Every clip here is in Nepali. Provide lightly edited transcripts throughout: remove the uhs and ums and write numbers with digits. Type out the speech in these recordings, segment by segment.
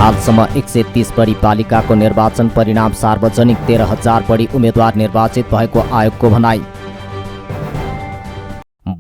हालसम्म 130 बढी पालिकाको निर्वाचन परिणाम सार्वजनिक, 13,000 बढी उम्मेद्वार निर्वाचित भएको आयोगको भनाई।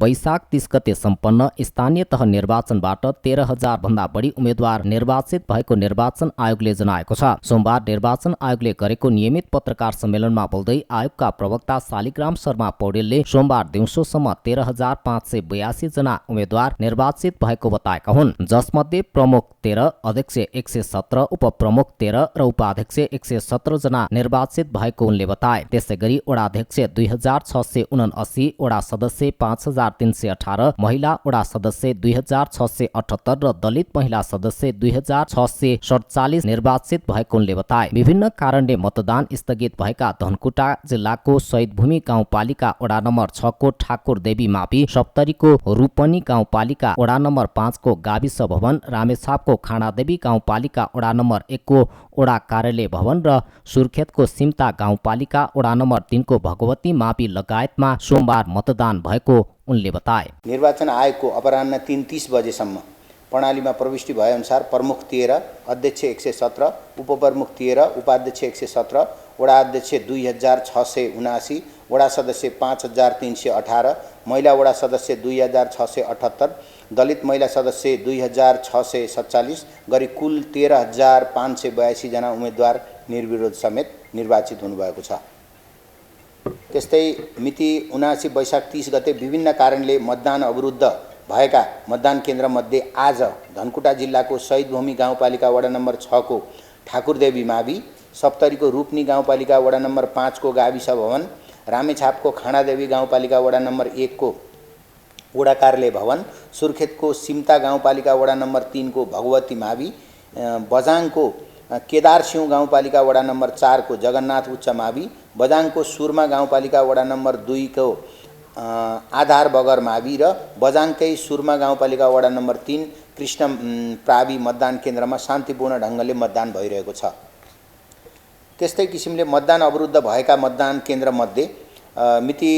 वैशाख 30 गते सम्पन्न स्थानीय तह निर्वाचनबाट 13,000 भन्दा बढी उम्मेद्वार निर्वाचित भएको निर्वाचन आयोगले जनाएको छ। सोमबार निर्वाचन आयोगले गरेको नियमित पत्रकार सम्मेलनमा बोल्दै आयोगका प्रवक्ता शालिग्राम शर्मा पौडेलले सोमबार दिउँसोसम्म 13,582 जना उम्मेद्वार निर्वाचित भएको बताएका हुन्। जसमध्ये प्रमुख 13, अध्यक्ष 117, उपप्रमुख 13 र उपाध्यक्ष 117 जना निर्वाचित भएको उनले बताए। त्यसैगरी वडा अध्यक्ष 2,679, वडा सदस्य 5,318, महिला वडा सदस्य 2,678 र दलित महिला सदस्य 2,647 निर्वाचित भएको उनले बताए। विभिन्न कारणले मतदान स्थगित भएका धनकुटा जिल्लाको शहीदभूमि गाउँपालिका वडा नम्बर 6 को ठाकुर देवी मापी, सप्तरीको रूपनी गाउँपालिका वडा नम्बर 5 को गाविस भवन, रामेछापको खानादेवी गाउँपालिका वडा नम्बर 1 को वडा कार्यालय भवन र सुर्खेतको सिमता गाउँपालिका वडा नम्बर 3 को भगवती मापी लगायतमा सोमबार मतदान भएको उनले बताए। निर्वाचन आयोगको अपराह्न 3:30 बजेसम्म प्रणालीमा प्रविष्टि भएअनुसार प्रमुख 13, अध्यक्ष 117, उपप्रमुख 13, उपाध्यक्ष 117, वडा अध्यक्ष 2,679, वडा सदस्य 5,318, महिला वडा सदस्य 2,678, दलित महिला सदस्य 2,647 गरी कुल 13,582 जना उम्मेद्वार निर्विरोध समेत निर्वाचित हुनुभएको छ। त्यस्तै मिति 79 वैशाख 30 गते विभिन्न कारणले मतदान अवरुद्ध भएका मतदान केन्द्रमध्ये आज धनकुटा जिल्लाको शहीदभूमि गाउँपालिका वडा नम्बर 6 को ठाकुरदेवी मावि, सप्तरीको रूपनी गाउँपालिका वडा नम्बर 5 को गाविस भवन, रामेछापको खानादेवी गाउँपालिका वडा नम्बर 1 को वडा कार्यालय भवन, सुर्खेतको सिमता गाउँपालिका वडा नम्बर 3 को भगवती मावि, बझाङको केदारसिंह गाउँपालिका वडा नम्बर 4 को जगन्नाथ उच्च मावि, बझाङको सुरमा गाउँपालिका वडा नम्बर 2 को आधार बगर मावि र बझाङकै सुरमा गाउँपालिका वडा नम्बर 3 कृष्ण प्रावि मतदान केन्द्रमा शान्तिपूर्ण ढङ्गले मतदान भइरहेको छ। त्यस्तै किसिमले मतदान अवरुद्ध भएका मतदान केन्द्रमध्ये मिति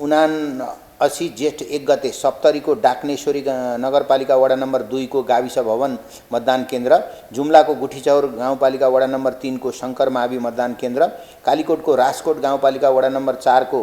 79 जेठ 1 गते सप्तरीको डाक्नेश्वरी नगरपालिका वडा नम्बर 2 को गाविस भवन मतदान केन्द्र, जुम्लाको गुठीचौर गाउँपालिका वडा नम्बर 3 को शङ्कर मावि मतदान केन्द्र, कालीकोटको राजकोट गाउँपालिका वडा नम्बर 4 को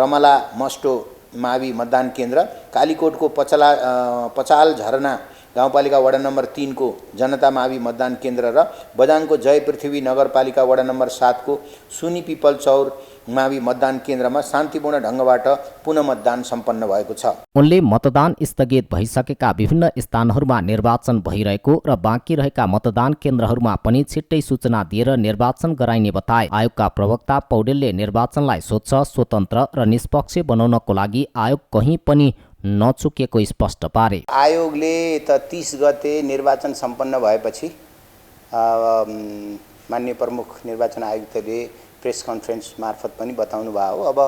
रमला मस्टो मावि मतदान केन्द्र, कालीकोटको पचाल झरना गाउँपालिका वडा नम्बर 3 को जनता मावि मतदान केन्द्र र बझाङको जय पृथ्वी नगरपालिका वडा नम्बर 7 को सुनी पिपल चौर मावि मतदान केन्द्रमा शान्तिपूर्ण ढङ्गबाट पुनः मतदान सम्पन्न भएको छ। उनले मतदान स्थगित भइसकेका विभिन्न स्थानहरूमा निर्वाचन भइरहेको र बाँकी रहेका मतदान केन्द्रहरूमा पनि छिट्टै सूचना दिएर निर्वाचन गराइने बताए। आयोगका प्रवक्ता पौडेलले निर्वाचनलाई स्वच्छ, स्वतन्त्र र निष्पक्ष बनाउनको लागि आयोग कहीँ पनि नचुकेको स्पष्ट पारे। आयोगले त 30 गते निर्वाचन सम्पन्न भएपछि माननीय प्रमुख निर्वाचन आयुक्तले प्रेस कन्फरेन्स मार्फत पनि बताउनु भयो। अब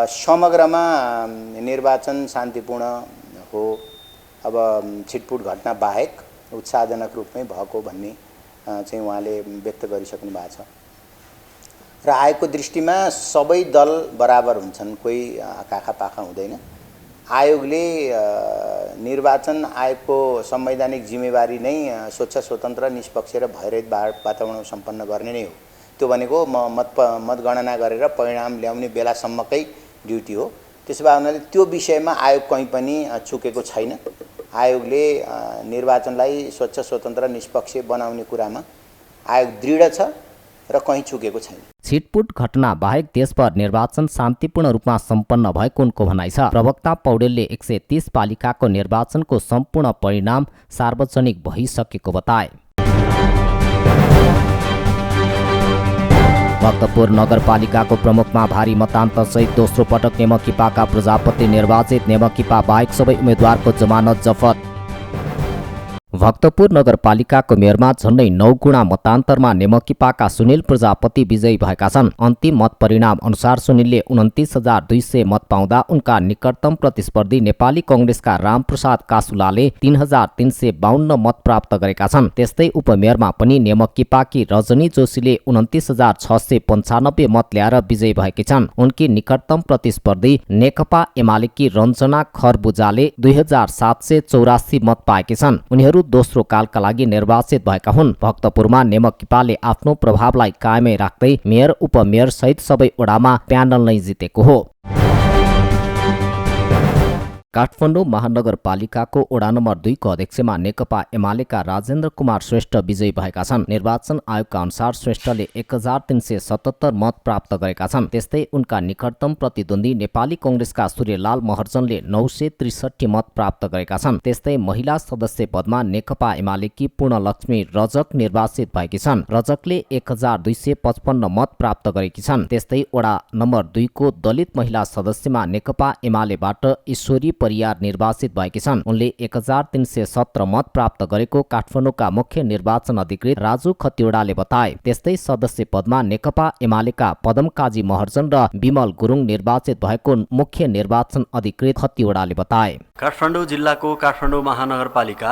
समग्रमा निर्वाचन शान्तिपूर्ण हो, अब छिटपुट घटना बाहेक उत्साहजनक रूपमै भएको भन्ने चाहिँ उहाँले व्यक्त गरिसक्नु भएको छ। र आयोगको दृष्टिमा सबै दल बराबर हुन्छन्, कोही काखा पाखा हुँदैन। आयोगले निर्वाचन आयोगको संवैधानिक जिम्मेवारी नै स्वच्छ, स्वतन्त्र, निष्पक्ष र भयरहित वातावरण सम्पन्न गर्ने नै हो। त्यो भनेको मतगणना गरेर परिणाम ल्याउने बेलासम्मकै ड्युटी हो। त्यसो भए हुनाले त्यो विषयमा आयोग कहीँ पनि चुकेको छैन। आयोगले निर्वाचनलाई स्वच्छ, स्वतन्त्र, निष्पक्ष बनाउने कुरामा आयोग दृढ छ र कहीँ चुकेको छैन। छिटपुट घटना बाहेक देशभर निर्वाचन शान्तिपूर्ण रूपमा सम्पन्न भएको उनको भनाइ छ। प्रवक्ता पौडेलले 130 पालिकाको निर्वाचनको सम्पूर्ण परिणाम सार्वजनिक भइसकेको बताए। भक्तपुर नगरपालिकाको प्रमुखमा भारी मतान्तरसहित दोस्रो पटक नेमकिपाका प्रजापति निर्वाचित, नेमकिपा बाहेक सबै उम्मेद्वारको जमानत जफत। भक्तपुर नगरपालिकाको मेयरमा झन्डै 9 गुणा मतान्तरमा नेमकिपाका सुनिल प्रजापति विजयी भएका छन्। अन्तिम मत परिणाम अनुसार सुनिलले 29,200 मत पाउँदा उनका निकटतम प्रतिस्पर्धी नेपाली कङ्ग्रेसका रामप्रसाद कासुलाले 3,352 मत प्राप्त गरेका छन्। त्यस्तै उपमेयरमा पनि नेमकिपाकी रजनी जोशीले 29,695 मत ल्याएर विजयी भएकी छन्। उनकी निकटतम प्रतिस्पर्धी नेकपा एमालेकी रञ्जना खरबुजाले 2,784 मत पाएकी छन्। उनीहरू दोस्रो कालका लागि निर्वाचित भएका हुन्। भक्तपुरमा नेमकिपाले आफ्नो प्रभावलाई कायमै राख्दै मेयर उपमेयर सहित सबै वडामा प्यानल नै जितेको हो। काठमाडौँ महानगरपालिकाको वडा नम्बर 2 को अध्यक्षमा नेकपा एमालेका राजेन्द्र कुमार श्रेष्ठ विजयी भएका छन्। निर्वाचन आयोगका अनुसार श्रेष्ठले 1377 मत प्राप्त गरेका छन्। त्यस्तै उनका निकटतम प्रतिद्वन्दी नेपाली कङ्ग्रेसका सूर्यलाल महर्जनले 963 मत प्राप्त गरेका छन्। त्यस्तै महिला सदस्य पदमा नेकपा एमालेकी पूर्णलक्ष्मी रजक निर्वाचित भएकी छन्। रजकले 1255 मत प्राप्त गरेकी छन्। त्यस्तै वडा नम्बर 2 को दलित महिला सदस्यमा नेकपा एमालेबाट ईश्वरी परियार निर्वाचित भएकी छन्। उनले 1317 मत प्राप्त गरेको काठमाडौँका मुख्य निर्वाचन अधिकृत राजु खतिवडाले बताए। त्यस्तै सदस्य पदमा नेकपा एमालेका पदम काजी महर्जन र विमल गुरुङ निर्वाचित भएको मुख्य निर्वाचन अधिकृत खतिवडाले बताए। काठमाडौँ जिल्लाको काठमाडौँ महानगरपालिका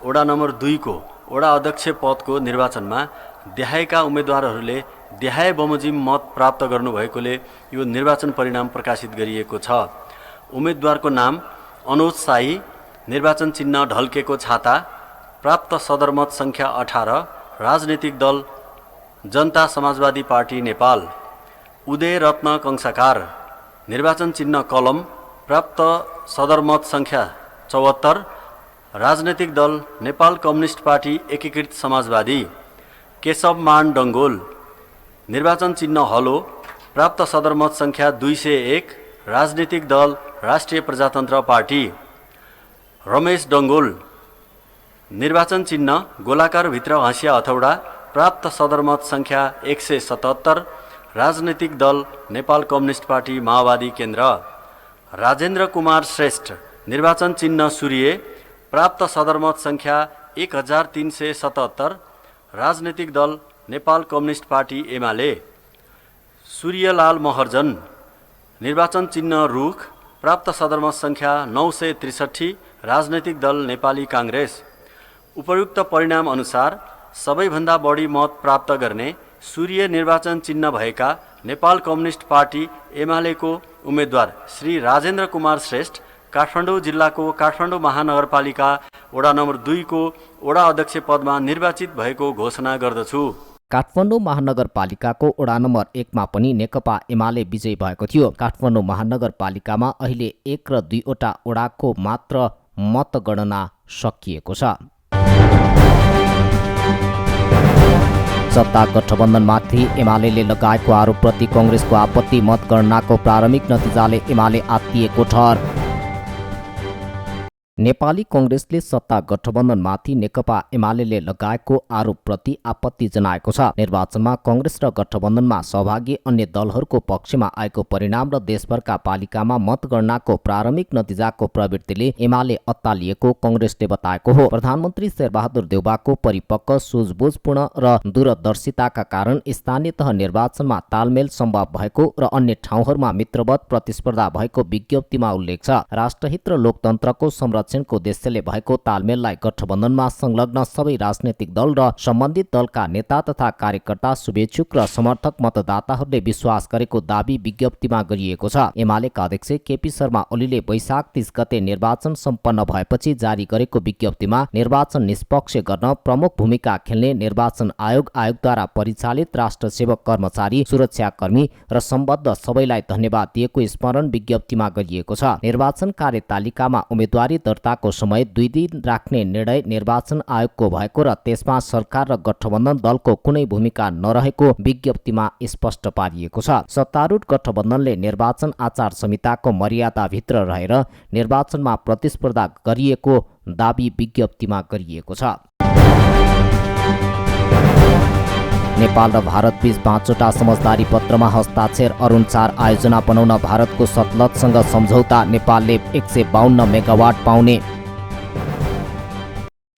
वडा नम्बर 2 को वडा अध्यक्ष पदको निर्वाचनमा देहाएका उम्मेदवारहरूले देहाए बमोजिम मत प्राप्त गर्नुभएकोले यो निर्वाचन परिणाम प्रकाशित गरिएको छ। उम्मेदवारको नाम अनुज शाही, निर्वाचन चिन्ह ढल्केको छाता, प्राप्त सदरमत सङ्ख्या 18, राजनीतिक दल जनता समाजवादी पार्टी नेपाल। उदय रत्न कंसाकार, निर्वाचन चिन्ह कलम, प्राप्त सदरमत सङ्ख्या 74, राजनीतिक दल नेपाल कम्युनिस्ट पार्टी एकीकृत समाजवादी। केशव मान डङ्गोल, निर्वाचन चिन्ह हलो, प्राप्त सदरमत सङ्ख्या 201, राजनीतिक दल राष्ट्रिय प्रजातन्त्र पार्टी। रमेश डङ्गोल, निर्वाचन चिन्ह गोलाकार भित्र हँसिया हथौडा, प्राप्त सदरमत सङ्ख्या 177, राजनीतिक दल नेपाल कम्युनिस्ट पार्टी माओवादी केन्द्र। राजेन्द्र कुमार श्रेष्ठ, निर्वाचन चिन्ह सूर्य, प्राप्त सदरमत सङ्ख्या 1377, राजनीतिक दल नेपाल कम्युनिस्ट पार्टी एमाले। सूर्यलाल महर्जन, निर्वाचन चिन्ह रुख, प्राप्त सदरमत सङ्ख्या 963, राजनैतिक दल नेपाली काङ्ग्रेस। उपर्युक्त परिणाम अनुसार सबैभन्दा बढी मत प्राप्त गर्ने सूर्य निर्वाचन चिन्ह भएका नेपाल कम्युनिस्ट पार्टी एमालेको उम्मेदवार श्री राजेन्द्र कुमार श्रेष्ठ काठमाडौँ जिल्लाको काठमाडौँ महानगरपालिका वडा नम्बर 2 को वडा अध्यक्ष पदमा निर्वाचित भएको घोषणा गर्दछु। काठमाडौँ महानगरपालिकाको वडा नम्बर 1 मा पनि नेकपा एमाले विजयी भएको थियो। काठमाडौँ महानगरपालिकामा अहिले 1 र 2 वटा वडाको मात्र मतगणना सकिएको छ। सत्ता गठबन्धनमाथि एमाले लगाएको आरोपप्रति कङ्ग्रेसको आपत्ति। मतगणनाको प्रारम्भिक नतिजाले एमाले आत्तिएको ठहर। नेपाली कङ्ग्रेसले सत्ता गठबन्धनमाथि नेकपा एमाले लगाएको आरोपप्रति आपत्ति जनाएको छ। निर्वाचनमा कङ्ग्रेस र गठबन्धनमा सहभागी अन्य दलहरूको पक्षमा आएको परिणाम र देशभरका पालिकामा मतगणनाको प्रारम्भिक नतिजाको प्रवृत्तिले एमाले अत्तालिएको कङ्ग्रेसले बताएको हो। प्रधानमन्त्री शेरबहादुर देउवाको परिपक्व सुझबुझपूर्ण र दूरदर्शिताका कारण स्थानीय तह निर्वाचनमा तालमेल सम्भव भएको र अन्य ठाउँहरूमा मित्रवत प्रतिस्पर्धा भएको विज्ञप्तिमा उल्लेख छ। राष्ट्रहित र लोकतन्त्रको संरक्षणको उद्देश्यले भएको तालमेललाई गठबन्धनमा संलग्न सबै राजनैतिक दल र सम्बन्धित दलका नेता तथा कार्यकर्ता, शुभेच्छुक र समर्थक मतदाताहरूले विश्वास गरेको दाबी विज्ञप्तिमा गरिएको छ। एमालेका अध्यक्ष केपी शर्मा ओलीले वैशाख 30 गते निर्वाचन सम्पन्न भएपछि जारी गरेको विज्ञप्तिमा निर्वाचन निष्पक्ष गर्न प्रमुख भूमिका खेल्ने निर्वाचन आयोगद्वारा परिचालित राष्ट्र सेवक कर्मचारी, सुरक्षाकर्मी र सम्बद्ध सबैलाई धन्यवाद दिएको स्मरण विज्ञप्तिमा गरिएको छ। निर्वाचन कार्यतालिकामा उम्मेदवारी दर्ताको समय 2 दिन राख्ने निर्णय निर्वाचन आयोगको भएको र त्यसमा सरकार र गठबन्धन दलको कुनै भूमिका नरहेको विज्ञप्तिमा स्पष्ट पारिएको छ। सत्तारूढ गठबन्धनले निर्वाचन आचार संहिताको मर्यादाभित्र रहेर निर्वाचनमा प्रतिस्पर्धा गरिएको दाबी विज्ञप्तिमा गरिएको छ। नेपाल र भारत बीच 5 वटा समझदारी पत्रमा हस्ताक्षर। अरुण 4 आयोजना बनाउन भारतको सतलजसँग सम्झौता। नेपालले 152 मेगावाट पाउने।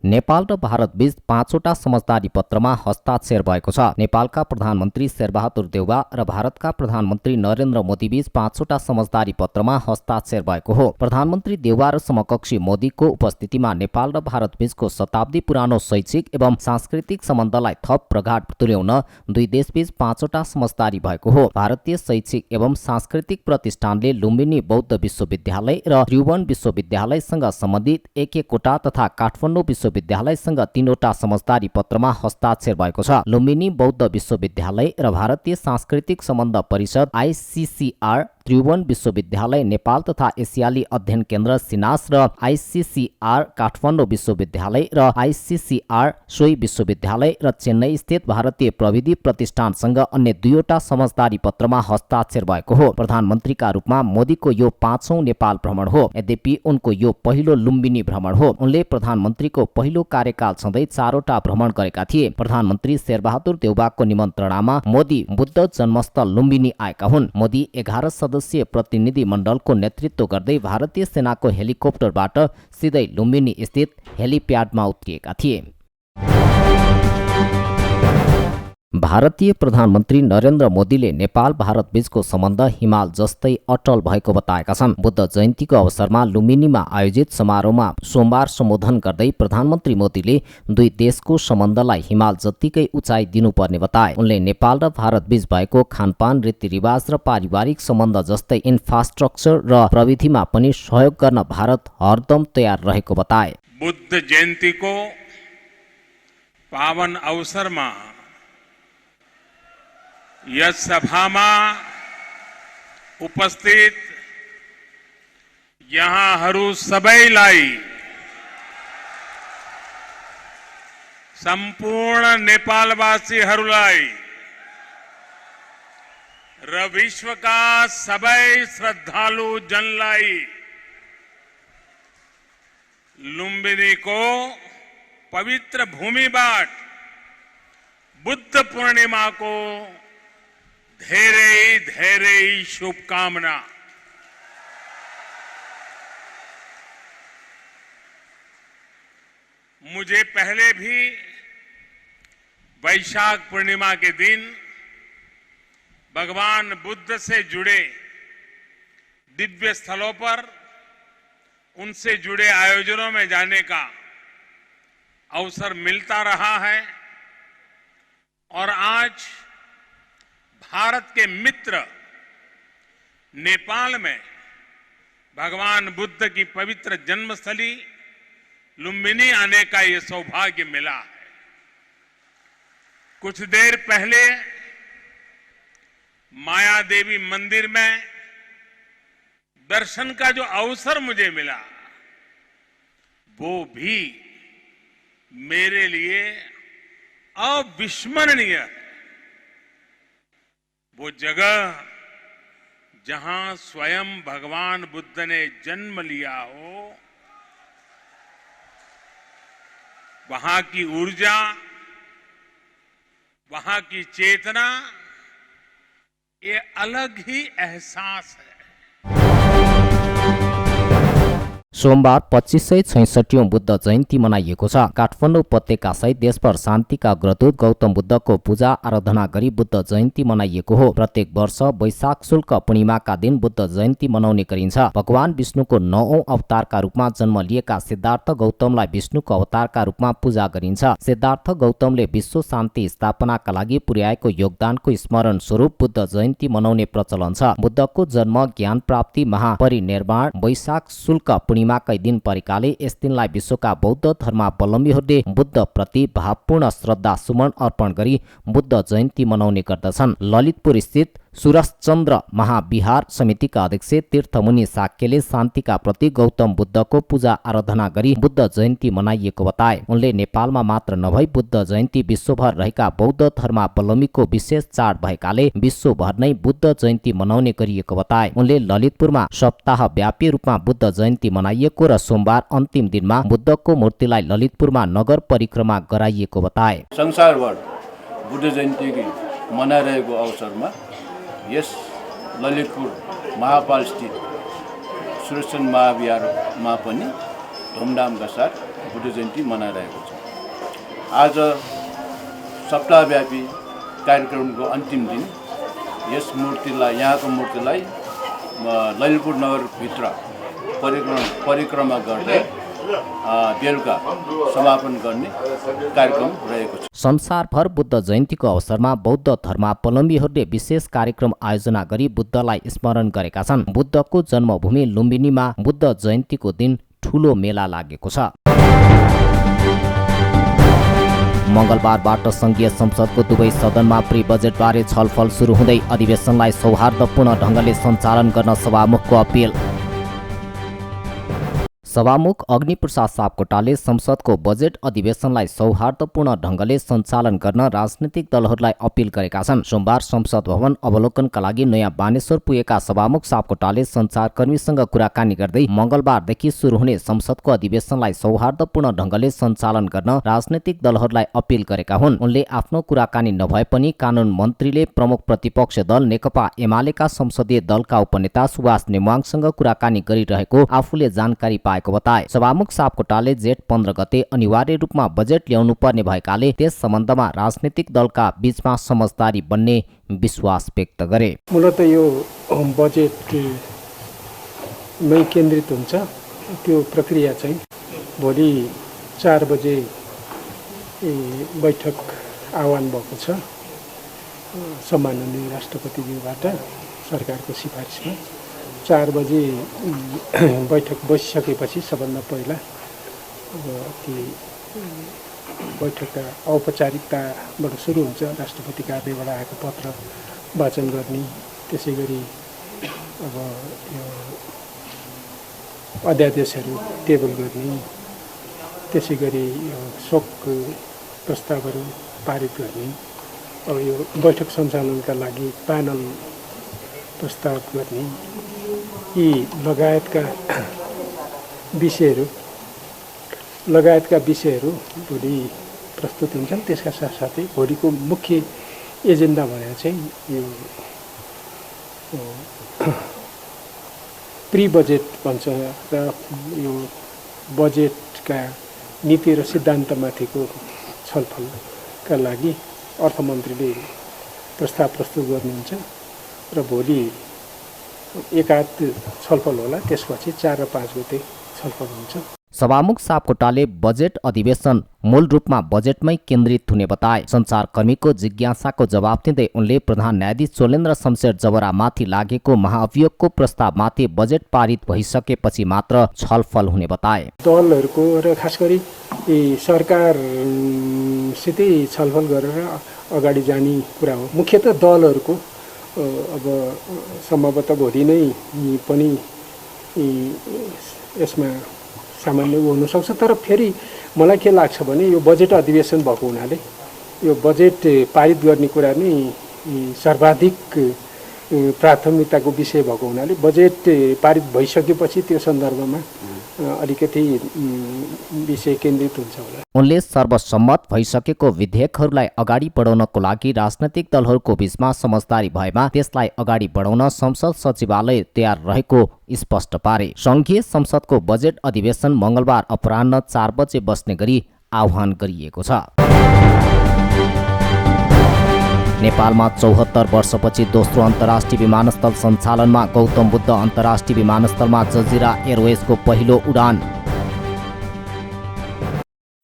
नेपाल र भारत बीच 5 वटा समझदारी पत्रमा हस्ताक्षर भएको छ। नेपालका प्रधानमन्त्री शेरबहादुर देउवा र भारतका प्रधानमन्त्री नरेन्द्र मोदी बीच 5 वटा समझदारी पत्रमा हस्ताक्षर भएको हो। प्रधानमन्त्री देउवा र समकक्षी मोदीको उपस्थितिमा नेपाल र भारत बीचको शताब्दी पुरानो शैक्षिक एवं सांस्कृतिक सम्बन्धलाई थप प्रगाढ तुल्याउन दुई देशबीच 5 वटा समझदारी भएको हो। भारतीय शैक्षिक एवं सांस्कृतिक प्रतिष्ठानले लुम्बिनी बौद्ध विश्वविद्यालय र त्रिभुवन विश्वविद्यालयसँग सम्बन्धित 1 वटा तथा काठमाडौँ विश्वविद्यालयसँग 3वटा समझदारी पत्रमा हस्ताक्षर भएको छ। लुम्बिनी बौद्ध विश्वविद्यालय र भारतीय सांस्कृतिक सम्बन्ध परिषद ICCR, त्रिभुवन विश्वविद्यालय नेपाल तथा एसियाली अध्ययन केन्द्र सिनास र ICCR काठमाडौँ विश्वविद्यालय र ICCR सोही विश्वविद्यालय र चेन्नई स्थित भारतीय प्रविधि प्रतिष्ठानसँग अन्य 2वटा समझदारी पत्रमा हस्ताक्षर भएको हो। प्रधानमन्त्रीका रूपमा मोदीको यो 5औं नेपाल भ्रमण हो। यद्यपि उनको यो पहिलो लुम्बिनी भ्रमण हो। उनले प्रधानमन्त्रीको पहिलो कार्यकाल छँदै 4वटा भ्रमण गरेका थिए। प्रधानमन्त्री शेरबहादुर देउवाको निमन्त्रणामा मोदी बुद्ध जन्मस्थल लुम्बिनी आएका हुन्। मोदी 11 सदस्यीय प्रतिनिधि मण्डलको नेतृत्व गर्दै भारतीय सेनाको हेलिकप्टरबाट सिधै लुम्बिनी स्थित हेलिप्याडमा उत्रिएका थिए। भारतीय प्रधानमन्त्री नरेन्द्र मोदीले नेपाल भारत बीचको सम्बन्ध हिमाल जस्तै अटल भएको बताएका छन्। बुद्ध जयन्तीको अवसरमा लुम्बिनीमा आयोजित समारोहमा सोमबार सम्बोधन गर्दै प्रधानमन्त्री मोदीले दुई देशको सम्बन्धलाई हिमाल जत्तिकै उचाइ दिनुपर्ने बताए। उनले नेपाल र भारत बीच भएको खानपान, रीतिरिवाज र पारिवारिक सम्बन्ध जस्तै इन्फ्रास्ट्रक्चर र प्रविधिमा पनि सहयोग गर्न भारत हरदम तयार रहेको बताए। बुद्ध जयन्तीको पावन अवसरमा यस सभामा उपस्थित यहाँहरू सबैलाई सम्पूर्ण नेपालवासीहरूलाई र विश्वका सबै श्रद्धालु जनलाई लुम्बिनीको पवित्र भूमिबाट बुद्ध पूर्णिमाको धेरै धेरै शुभकामना। मुझे पहले भी वैशाख पूर्णिमा के दिन भगवान बुद्ध से जुड़े दिव्य स्थलों पर उनसे जुड़े आयोजनों में जाने का अवसर मिलता रहा है और आज भारत के मित्र नेपाल में भगवान बुद्ध की पवित्र जन्मस्थली लुम्बिनी आने का ये सौभाग्य मिला है। कुछ देर पहले माया देवी मंदिर में दर्शन का जो अवसर मुझे मिला वो भी मेरे लिए अविस्मरणीय है। वो जगह जहां स्वयं भगवान बुद्ध ने जन्म लिया हो, वहां की ऊर्जा, वहां की चेतना, ये अलग ही एहसास है। सोमबार 2566औं बुद्ध जयन्ती मनाइएको छ। काठमाडौँ उपत्यका सहित देशभर शान्तिका अग्रदूत गौतम बुद्धको पूजा आराधना गरी बुद्ध जयन्ती मनाइएको हो। प्रत्येक वर्ष वैशाख शुक्ल पूर्णिमाका दिन बुद्ध जयन्ती मनाउने गरिन्छ। भगवान विष्णुको 9औं अवतारका रूपमा जन्म लिएका सिद्धार्थ गौतमलाई विष्णुको अवतारका रूपमा पूजा गरिन्छ। सिद्धार्थ गौतमले विश्व शान्ति स्थापनाका लागि पुर्याएको योगदानको स्मरण स्वरूप बुद्ध जयन्ती मनाउने प्रचलन छ। बुद्धको जन्म, ज्ञान प्राप्ति, महापरिनिर्वाण वैशाख शुक्ल पूर्णिमाकै दिन परेकाले यस दिनलाई विश्वका बौद्ध धर्मावलम्बीहरूले बुद्ध प्रति भावपूर्ण श्रद्धा सुमन अर्पण गरी बुद्ध जयन्ती मनाउने गर्दछन्। ललितपुर स्थित सुरसचन्द्र महाविहार समितिका अध्यक्ष तीर्थमुनि साक्यले शान्तिका प्रति गौतम बुद्धको पूजा आराधना गरी बुद्ध जयन्ती मनाइएको बताए। उनले नेपालमा मात्र नभई बुद्ध जयन्ती विश्वभर रहेका बौद्ध धर्मावलम्बीको विशेष चाड भएकाले विश्वभर नै बुद्ध जयन्ती मनाउने गरिएको बताए। उनले ललितपुरमा सप्ताहव्यापी रूपमा बुद्ध जयन्ती मनाइएको र सोमबार अन्तिम दिनमा बुद्धको मूर्तिलाई ललितपुरमा नगर परिक्रमा गराइएको बताए। संसारभर बुद्ध जयन्ती मनाइरहेको अवसरमा यस ललितपुर महापाल स्थित सुरसचन्द्र महाविहारमा पनि धुमधामका साथ बुद्ध जयन्ती मनाइरहेको छ। आज सप्ताहव्यापी कार्यक्रमको अन्तिम दिन यस मूर्तिलाई, यहाँको मूर्तिलाई ललितपुर नगरभित्र परिक्रमा गर्दै बेलुका समापन गर्ने कार्यक्रम रहेको छ। संसारभर बुद्ध जयन्तीको अवसरमा बौद्ध धर्मावलम्बीहरूले विशेष कार्यक्रम आयोजना गरी बुद्धलाई स्मरण गरेका छन्। बुद्धको जन्मभूमि लुम्बिनीमा बुद्ध जयन्तीको दिन ठूलो मेला लागेको छ। मङ्गलबारबाट संघीय संसदको दुवै सदनमा प्री बजेटबारे छलफल सुरु हुँदै अधिवेशनलाई सौहार्दपूर्ण ढङ्गले सञ्चालन गर्न सभामुखको अपिल। सभामुख अग्निप्रसाद सापकोटाले संसदको बजेट अधिवेशनलाई सौहार्दपूर्ण ढङ्गले सञ्चालन गर्न राजनीतिक दलहरूलाई अपिल गरेका छन्। सोमबार संसद भवन अवलोकनका लागि नयाँ बानेश्वर पुगेका सभामुख सापकोटाले सञ्चारकर्मीसँग कुराकानी गर्दै मङ्गलबारदेखि सुरु हुने संसदको अधिवेशनलाई सौहार्दपूर्ण ढङ्गले सञ्चालन गर्न राजनीतिक दलहरूलाई अपिल गरेका हुन्। उनले आफ्नो कुराकानी नभए पनि कानुन मन्त्रीले प्रमुख प्रतिपक्ष दल नेकपा एमालेका संसदीय दलका उपनेता सुभाष नेमुवाङसँग कुराकानी गरिरहेको आफूले जानकारी पाएको बताए। सभामुख सापकोटाले जेठ 15 गते अनिवार्य रूपमा बजेट ल्याउनु पर्ने भएकाले त्यस सम्बन्धमा राजनीतिक दलका बीचमा समझदारी बन्ने विश्वास व्यक्त गरे। मूलत यो बजेटमै केन्द्रित हुन्छ। त्यो प्रक्रिया चाहिँ भोलि 4 बजे बैठक आह्वान भएको छ सम्माननीय राष्ट्रपतिज्यूबाट सरकारको सिफारिसमा। 4 बजे बैठक बसिसकेपछि सबभन्दा पहिला ती बैठकका औपचारिकताबाट सुरु हुन्छ। राष्ट्रपति कार्यालयबाट आएको पत्र वाचन गर्ने, त्यसै गरी अब यो अध्यादेशहरू टेबल गर्ने, त्यसै गरी शोक प्रस्तावहरू पारित गर्ने, अब यो बैठक सञ्चालनका लागि प्यानल प्रस्ताव गर्ने, यी लगायतका विषयहरू भोलि प्रस्तुत हुन्छन्। त्यसका साथसाथै भोलिको मुख्य एजेन्डा भनेर चाहिँ यो प्री बजेट भन्छ र यो बजेटका नीति र सिद्धान्तमाथिको छलफलका लागि अर्थमन्त्रीले प्रस्ताव प्रस्तुत गर्नुहुन्छ र भोलि एकाध छलफल होला। त्यसपछि 4 र 5 गते छलफल हुन्छ। सभामुख सापकोटाले बजेट अधिवेशन मूल रूपमा बजेटमै केन्द्रित हुने बताए। सञ्चारकर्मीको जिज्ञासाको जवाब दिँदै उनले प्रधान न्यायाधीश चोलेन्द्र शमशेर जबरामाथि लागेको महाअभियोगको प्रस्तावमाथि बजेट पारित भइसकेपछि मात्र छलफल हुने बताए। दलहरूको र खास गरी सरकारसितै छलफल गरेर अगाडि जाने कुरा हो। मुख्यतः दलहरूको अब सम्भवतः भोलि नै पनि यसमा सामान्य हुनसक्छ। तर फेरि मलाई के लाग्छ भने यो बजेट अधिवेशन भएको हुनाले यो बजेट पारित गर्ने कुरा नै सर्वाधिक प्राथमिकताको विषय भएको हुनाले बजेट पारित भइसकेपछि त्यो सन्दर्भमा अलिकति विषय केन्द्रित हुन्छ होला। उनले सर्वसम्मत भइसकेको विधेयकहरूलाई अगाडि बढाउनको लागि राजनैतिक दलहरूको बीचमा समझदारी भएमा त्यसलाई अगाडि बढाउन संसद सचिवालय तयार रहेको स्पष्ट पारे। संघीय संसदको बजेट अधिवेशन मङ्गलबार अपराह्न 4 बजे बस्ने गरी आह्वान गरिएको छ। नेपालमा 74 वर्षपछि दोस्रो अन्तर्राष्ट्रिय विमानस्थल सञ्चालनमा। गौतम बुद्ध अन्तर्राष्ट्रिय विमानस्थलमा जजिरा एयरवेजको पहिलो उडान।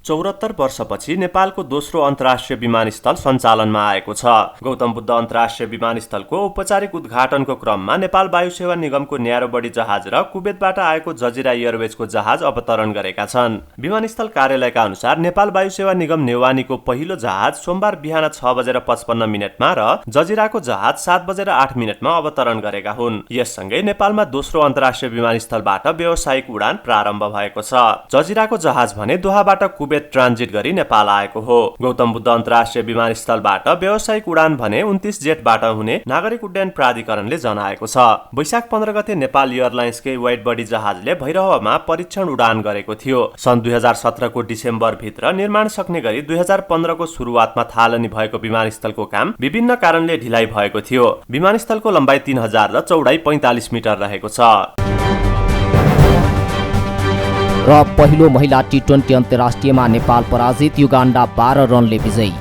74 वर्षपछि नेपालको दोस्रो अन्तर्राष्ट्रिय विमानस्थल सञ्चालनमा आएको छ। गौतम बुद्ध अन्तर्राष्ट्रिय विमानस्थलको औपचारिक उद्घाटनको क्रममा नेपाल वायु सेवा निगमको न्यारो बढी जहाज र कुवेतबाट आएको जजिरा एयरवेजको जहाज अवतरण गरेका छन्। विमानस्थल कार्यालयका अनुसार नेपाल वायु सेवा निगम नेवानीको पहिलो जहाज सोमबार बिहान 6:55 र जजिराको जहाज 7:08 अवतरण गरेका हुन्। यससँगै नेपालमा दोस्रो अन्तर्राष्ट्रिय विमानस्थलबाट व्यावसायिक उडान प्रारम्भ भएको छ। जजिराको जहाज भने दोहाबाट कुवेत ट्रान्जिट गरी नेपाल आएको हो। गौतम बुद्ध अन्तर्राष्ट्रिय विमानस्थलबाट व्यावसायिक उडान भने 29 जेठबाट हुने नागरिक उड्डयन प्राधिकरणले जनाएको छ। वैशाख 15 गते नेपाल एयरलाइन्सकै वाइड बडी जहाजले भैरहमा परीक्षण उडान गरेको थियो। सन् 2017 को डिसेम्बर भित्र निर्माण सक्ने गरी 2015 को सुरुवातमा थालनी भएको विमानस्थलको काम विभिन्न कारणले ढिलाइ भएको थियो। विमानस्थलको लम्बाइ 3000 र चौडाइ 45 मिटर रहेको छ। र पहिलो महिला T20 अन्तर्राष्ट्रियमा नेपाल पराजित, युगान्डा 12 रनले विजयी।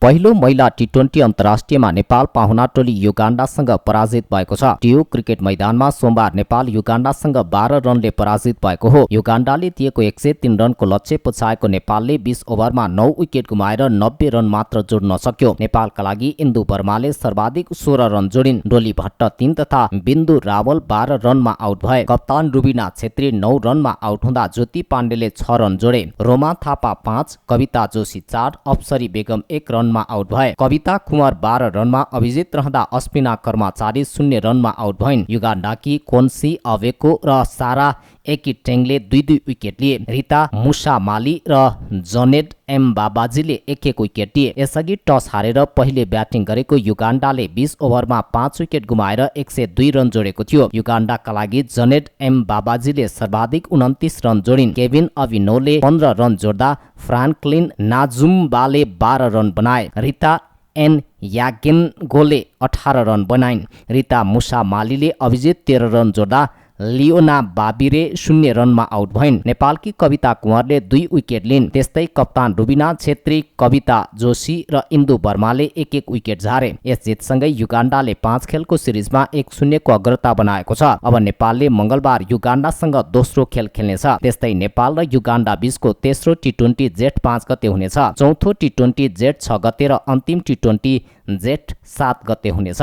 पहिलो महिला टी20 अन्तर्राष्ट्रियमा नेपाल पाहुना टोली युगाण्डासँग पराजित भएको छ। टियु क्रिकेट मैदानमा सोमबार नेपाल युगाण्डासँग 12 रनले पराजित भएको हो। युगाण्डाले दिएको 103 रनको लक्ष्य पछाएको नेपालले 20 ओभरमा 9 विकेट गुमाएर 90 रन मात्र जोड्न सक्यो। नेपालका लागि इन्दु वर्माले सर्वाधिक 16 रन जोडिन्। डोली भट्ट 3 तथा बिन्दु रावल 12 रनमा आउट भए। कप्तान रुबिना छेत्री 9 रनमा आउट हुँदा ज्योति पाण्डेले 6 रन जोडे। रोमा थापा 5, कविता जोशी 4, अप्सरी बेगम 1 रनमा आउट भए। कविता कुमार 12 रनमा अभिजित रहँदा अस्मिना कर्मचारी 0 रनमा आउट भइन्। युगाण्डाकी कोन्सी अवेको र सारा एकिटेङले 2-2 विकेट लिए। रिता मुसा माली र जनेट एम बाबाजीले 1-1 विकेट लिए। यसअघि टस हारेर पहिले ब्याटिङ गरेको युगाण्डाले 20 ओभरमा 5 विकेट गुमाएर 102 रन जोडेको थियो। युगाण्डाका लागि जनेट एम बाबाजीले सर्वाधिक 29 रन जोडिन्। केभिन अभिनोले 15 रन जोड्दा फ्रान्कलिन नाजुम्बाले 12 रन बनाए। रिता एन यागेनगोले 18 रन बनाइन्। रिता मुसा मालीले अभिजित 13 रन जोड्दा लियोना बाबिरे 0 रनमा आउट भइन्। नेपालकी कविता कुँवरले 2 विकेट लिन्। त्यस्तै कप्तान रुबिना छेत्री, कविता जोशी र इन्दु वर्माले 1-1 विकेट झारे। यस जितसँगै युगाण्डाले 5 खेलको सिरिजमा 1-0 को अग्रता बनाएको छ। अब नेपालले मंगलबार युगाण्डासँग दोस्रो खेल खेल्नेछ। त्यस्तै नेपाल र युगाण्डा बीचको तेस्रो टी20 जेठ 5 गते हुनेछ। चौथो टी20 जेठ 6 गते र अन्तिम टी20 जेठ 7 गते हुनेछ।